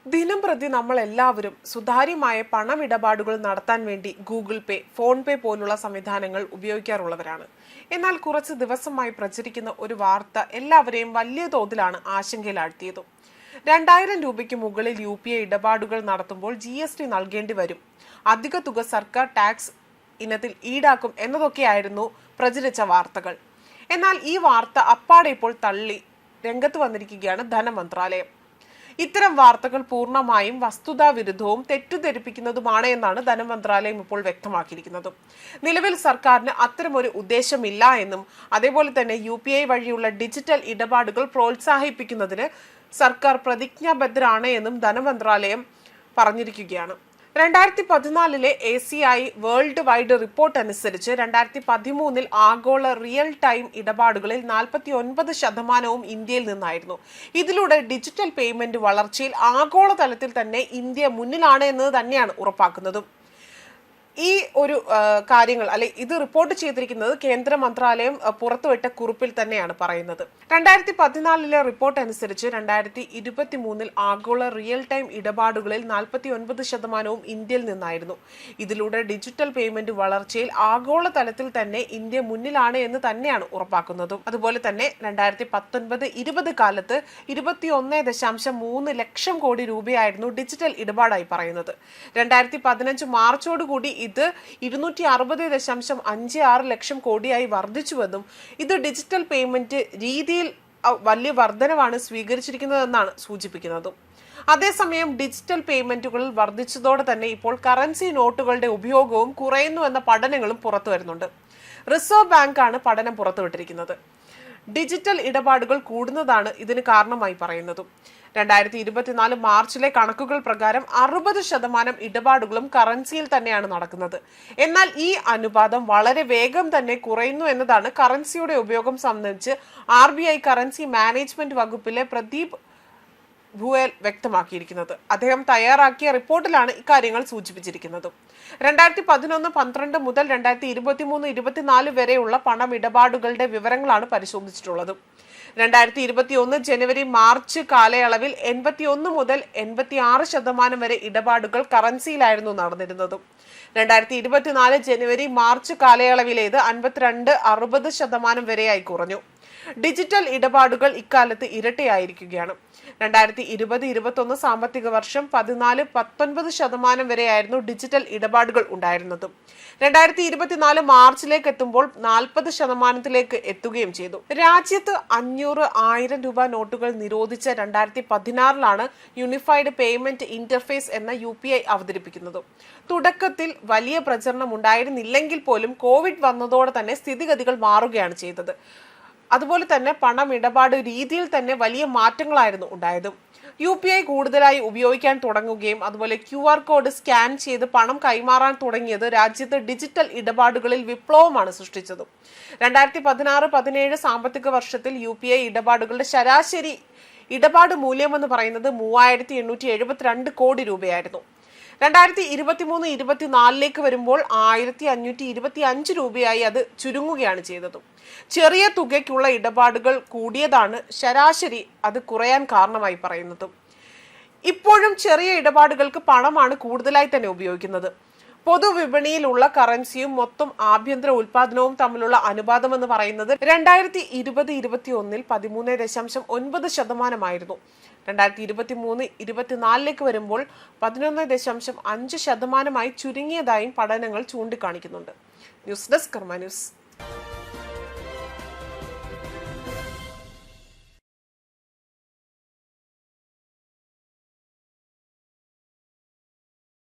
ദിനം പ്രതി നമ്മൾ എല്ലാവരും സുതാര്യമായ പണമിടപാടുകൾ നടത്താൻ വേണ്ടി ഗൂഗിൾ പേ, ഫോൺ പേ പോലുള്ള സംവിധാനങ്ങൾ ഉപയോഗിക്കാറുള്ളവരാണ്. എന്നാൽ കുറച്ച് ദിവസമായി പ്രചരിക്കുന്ന ഒരു വാർത്ത എല്ലാവരെയും വലിയ തോതിലാണ് ആശങ്കയിലാഴ്ത്തിയതും. 2000 രൂപയ്ക്ക് മുകളിൽ UPI ഇടപാടുകൾ നടത്തുമ്പോൾ GST നൽകേണ്ടി വരും, അധിക തുക സർക്കാർ ടാക്സ് ഇനത്തിൽ ഈടാക്കും എന്നതൊക്കെയായിരുന്നു പ്രചരിച്ച വാർത്തകൾ. എന്നാൽ ഈ വാർത്ത അപ്പാടെ ഇപ്പോൾ തള്ളി രംഗത്ത് വന്നിരിക്കുകയാണ് ധനമന്ത്രാലയം. ഇത്തരം വാർത്തകൾ പൂർണ്ണമായും വസ്തുതാവിരുദ്ധവും തെറ്റിദ്ധരിപ്പിക്കുന്നതുമാണ് എന്നാണ് ധനമന്ത്രാലയം ഇപ്പോൾ വ്യക്തമാക്കിയിരിക്കുന്നത്. നിലവിൽ സർക്കാരിന് അത്തരമൊരു ഉദ്ദേശമില്ല എന്നും അതേപോലെ തന്നെ UPI വഴിയുള്ള ഡിജിറ്റൽ ഇടപാടുകൾ പ്രോത്സാഹിപ്പിക്കുന്നതിന് സർക്കാർ പ്രതിജ്ഞാബദ്ധരാണ് എന്നും ധനമന്ത്രാലയം പറഞ്ഞിരിക്കുകയാണ്. 2014 ACI വേൾഡ് വൈഡ് റിപ്പോർട്ട് അനുസരിച്ച് 2013 ആഗോള റിയൽ ടൈം ഇടപാടുകളിൽ 49% ഇന്ത്യയിൽ നിന്നായിരുന്നു. ഇതിലൂടെ ഡിജിറ്റൽ പേയ്മെന്റ് വളർച്ചയിൽ ആഗോളതലത്തിൽ തന്നെ ഇന്ത്യ മുന്നിലാണ് എന്നത് തന്നെയാണ് ഉറപ്പാക്കുന്നതും. ഈ ഒരു കാര്യങ്ങൾ ഇത് റിപ്പോർട്ട് ചെയ്തിരിക്കുന്നത് കേന്ദ്ര മന്ത്രാലയം പുറത്തുവിട്ട കുറിപ്പിൽ തന്നെയാണ് പറയുന്നത്. 2014 റിപ്പോർട്ട് അനുസരിച്ച് 2023 ആഗോള റിയൽ ടൈം ഇടപാടുകളിൽ 49% ഇന്ത്യയിൽ നിന്നായിരുന്നു. ഇതിലൂടെ ഡിജിറ്റൽ പേയ്മെന്റ് വളർച്ചയിൽ ആഗോളതലത്തിൽ തന്നെ ഇന്ത്യ മുന്നിലാണ് എന്ന് തന്നെയാണ് ഉറപ്പാക്കുന്നതും. അതുപോലെ തന്നെ 2019-20 കാലത്ത് 21.3 ലക്ഷം കോടി രൂപയായിരുന്നു ഡിജിറ്റൽ ഇടപാടായി പറയുന്നത്. 2015 മാർച്ചോടുകൂടി ഇത് 260.56 ലക്ഷം കോടിയായി വർദ്ധിച്ചുവെന്നും ഇത് ഡിജിറ്റൽ പേയ്മെന്റ് രീതിയിൽ വലിയ വർധനവാണ് സ്വീകരിച്ചിരിക്കുന്നതെന്നാണ് സൂചിപ്പിക്കുന്നതും. അതേസമയം ഡിജിറ്റൽ പേയ്മെന്റുകളിൽ വർദ്ധിച്ചതോടെ തന്നെ ഇപ്പോൾ കറൻസി നോട്ടുകളുടെ ഉപയോഗവും കുറയുന്നുവെന്ന പഠനങ്ങളും പുറത്തു വരുന്നുണ്ട്. റിസർവ് ബാങ്കാണ് പഠനം പുറത്തുവിട്ടിരിക്കുന്നത്. ഡിജിറ്റൽ ഇടപാടുകൾ കൂടുന്നതാണ് ഇതിന് കാരണമായി പറയുന്നതും. 2024 മാർച്ചിലെ കണക്കുകൾ പ്രകാരം 60% ഇടപാടുകളും കറൻസിയിൽ തന്നെയാണ് നടക്കുന്നത്. എന്നാൽ ഈ അനുപാതം വളരെ വേഗം തന്നെ കുറയുന്നു എന്നതാണ് കറൻസിയുടെ ഉപയോഗം സംബന്ധിച്ച് RBI കറൻസി മാനേജ്മെന്റ് വകുപ്പിലെ പ്രദീപ് ഭുവൽ വ്യക്തമാക്കിയിരിക്കുന്നത്. അദ്ദേഹം തയ്യാറാക്കിയ റിപ്പോർട്ടിലാണ് ഇക്കാര്യങ്ങൾ സൂചിപ്പിച്ചിരിക്കുന്നത്. 2011-12 മുതൽ 2023-24 വരെയുള്ള പണമിടപാടുകളുടെ വിവരങ്ങളാണ് പരിശോധിച്ചിട്ടുള്ളത്. 2021 ജനുവരി-മാർച്ച് കാലയളവിൽ 81 മുതൽ 86% വരെ ഇടപാടുകൾ കറൻസിയിലായിരുന്നു നടന്നിരുന്നത്. 2024 ജനുവരി-മാർച്ച് കാലയളവിലേത് 52-60% വരെയായി കുറഞ്ഞു. ഡിജിറ്റൽ ഇടപാടുകൾ ഇക്കാലത്ത് ഇരട്ടിയായിരിക്കുകയാണ്. 2020-21 സാമ്പത്തിക വർഷം 14-19% വരെയായിരുന്നു ഡിജിറ്റൽ ഇടപാടുകൾ ഉണ്ടായിരുന്നത്. 2024 മാർച്ചിലേക്ക് എത്തുമ്പോൾ 40% എത്തുകയും ചെയ്തു. രാജ്യത്ത് 500-1000 രൂപ നോട്ടുകൾ നിരോധിച്ച 2016 യൂണിഫൈഡ് പേയ്മെന്റ് ഇന്റർഫേസ് എന്ന UPI അവതരിപ്പിക്കുന്നത്. തുടക്കത്തിൽ വലിയ പ്രചരണം ഉണ്ടായിരുന്നില്ലെങ്കിൽ പോലും കോവിഡ് വന്നതോടെ തന്നെ സ്ഥിതിഗതികൾ മാറുകയാണ് ചെയ്തത്. അതുപോലെ തന്നെ പണമിടപാട് രീതിയിൽ തന്നെ വലിയ മാറ്റങ്ങളായിരുന്നു ഉണ്ടായത്. UPI കൂടുതലായി ഉപയോഗിക്കാൻ തുടങ്ങുകയും അതുപോലെ QR കോഡ് സ്കാൻ ചെയ്ത് പണം കൈമാറാൻ തുടങ്ങിയത് രാജ്യത്ത് ഡിജിറ്റൽ ഇടപാടുകളിൽ വിപ്ലവമാണ് സൃഷ്ടിച്ചത്. 2016-17 സാമ്പത്തിക വർഷത്തിൽ UPI ഇടപാടുകളുടെ ശരാശരി ഇടപാട് മൂല്യമെന്ന് പറയുന്നത് 3872 കോടി രൂപയായിരുന്നു. 2023-24 വരുമ്പോൾ 1525 രൂപയായി അത് ചുരുങ്ങുകയാണ് ചെയ്തത്. ചെറിയ തുകയ്ക്കുള്ള ഇടപാടുകൾ കൂടിയതാണ് ശരാശരി അത് കുറയാൻ കാരണമായി പറയുന്നത്. ഇപ്പോഴും ചെറിയ ഇടപാടുകൾക്ക് പണമാണ് കൂടുതലായി തന്നെ ഉപയോഗിക്കുന്നത്. പൊതുവിപണിയിലുള്ള കറൻസിയും മൊത്തം ആഭ്യന്തര ഉൽപാദനവും തമ്മിലുള്ള അനുപാതം എന്ന് പറയുന്നത് 2020-21 13.9% 2023-24 വരുമ്പോൾ 11.5% ചുരുങ്ങിയതായും പഠനങ്ങൾ ചൂണ്ടിക്കാണിക്കുന്നുണ്ട്. ന്യൂസ് ഡെസ്ക് കർമ്മ ന്യൂസ്.